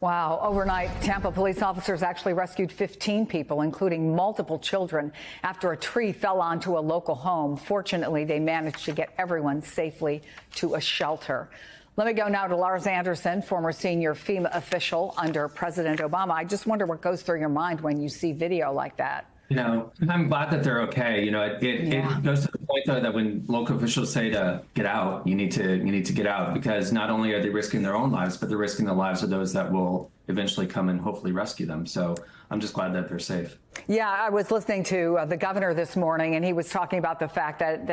Wow. Overnight, Tampa police officers actually rescued 15 people, including multiple children, after a tree fell onto a local home. Fortunately, they managed to get everyone safely to a shelter. Let me go now to Lars Anderson, former senior FEMA official under President Obama. I just wonder what goes through your mind when you see video like that. I'm glad that they're okay. It goes to the point, though, that when local officials say to get out, you need to get out, because not only are they risking their own lives, but they're risking the lives of those that will eventually come and hopefully rescue them. So I'm just glad that they're safe. Yeah, I was listening to the governor this morning, and he was talking about the fact that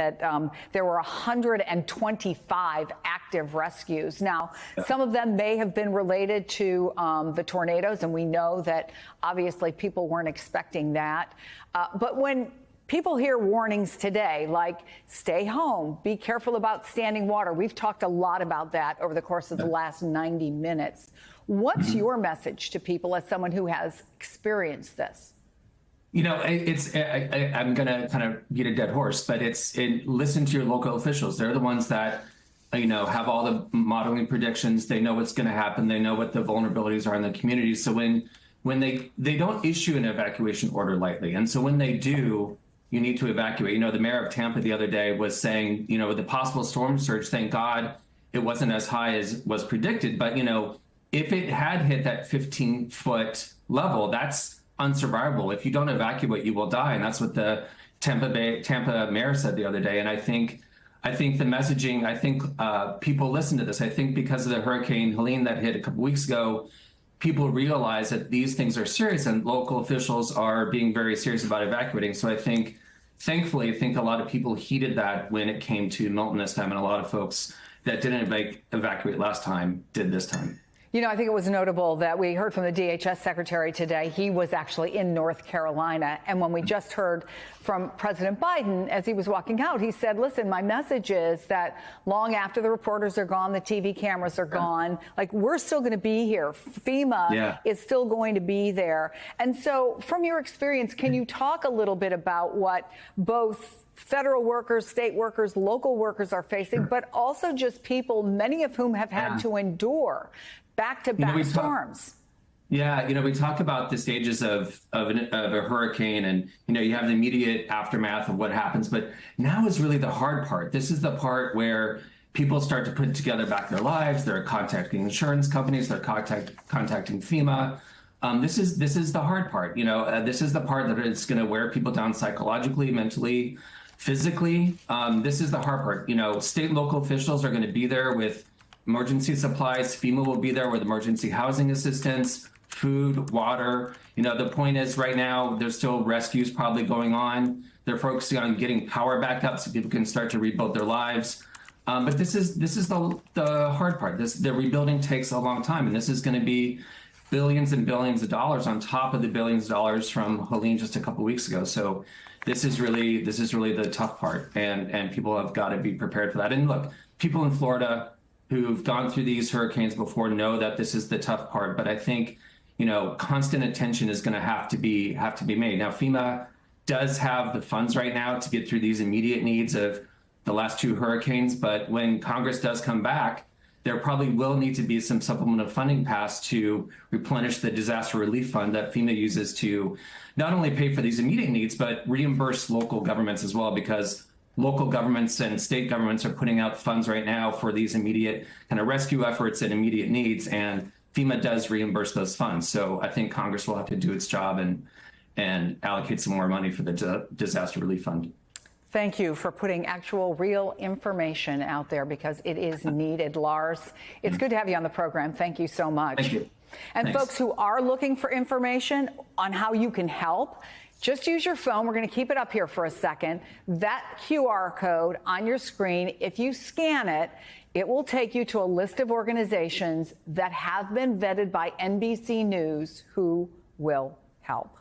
there were 125 active rescues. Now, some of them may have been related to the tornadoes, and we know that obviously people weren't expecting that. But when people hear warnings today, like stay home, be careful about standing water. We've talked a lot about that over the course of the last 90 minutes. What's your message to people as someone who has experienced this? I'm going to kind of beat a dead horse, but listen to your local officials. They're the ones that, have all the modeling predictions. They know what's going to happen. They know what the vulnerabilities are in the community. So when they don't issue an evacuation order lightly. And so when they do, you need to evacuate. The mayor of Tampa the other day was saying, with the possible storm surge, thank God it wasn't as high as was predicted. But, if it had hit that 15-foot level, that's unsurvivable. If you don't evacuate, you will die. And that's what the Tampa mayor said the other day. And I think the messaging, people listen to this. I think because of the Hurricane Helene that hit a couple weeks ago, people realize that these things are serious and local officials are being very serious about evacuating. So thankfully, I think a lot of people heeded that when it came to Milton this time, and a lot of folks that didn't evacuate last time did this time. I think it was notable that we heard from the DHS secretary today. He was actually in North Carolina. And when we just heard from President Biden as he was walking out, he said, listen, my message is that long after the reporters are gone, the TV cameras are gone, we're still going to be here. FEMA is still going to be there. And so from your experience, can you talk a little bit about what both federal workers, state workers, local workers are facing, but also just people, many of whom have had to endure back-to-back storms? We talk about the stages of a hurricane, and, you have the immediate aftermath of what happens. But now is really the hard part. This is the part where people start to put together back their lives. They're contacting insurance companies. They're contacting FEMA. This is the hard part. This is the part that is going to wear people down psychologically, mentally, physically. This is the hard part. State and local officials are going to be there with emergency supplies. FEMA will be there with emergency housing assistance, food, water. The point is right now there's still rescues probably going on. They're focusing on getting power back up so people can start to rebuild their lives. But this is the hard part. The rebuilding takes a long time, and this is going to be billions and billions of dollars on top of the billions of dollars from Helene just a couple of weeks ago. So this is really the tough part, and people have got to be prepared for that. And look, people in Florida who've gone through these hurricanes before know that this is the tough part. But I think, constant attention is going to have to be made. Now, FEMA does have the funds right now to get through these immediate needs of the last two hurricanes. But when Congress does come back, there probably will need to be some supplemental funding passed to replenish the disaster relief fund that FEMA uses to not only pay for these immediate needs, but reimburse local governments as well, because local governments and state governments are putting out funds right now for these immediate kind of rescue efforts and immediate needs, and FEMA does reimburse those funds. So I think Congress will have to do its job and allocate some more money for the disaster relief fund. Thank you for putting actual real information out there, because it is needed. Lars, it's good to have you on the program. Thank you so much. Thank you. And Thanks. Folks who are looking for information on how you can help, just use your phone. We're going to keep it up here for a second. That QR code on your screen, if you scan it, it will take you to a list of organizations that have been vetted by NBC News who will help.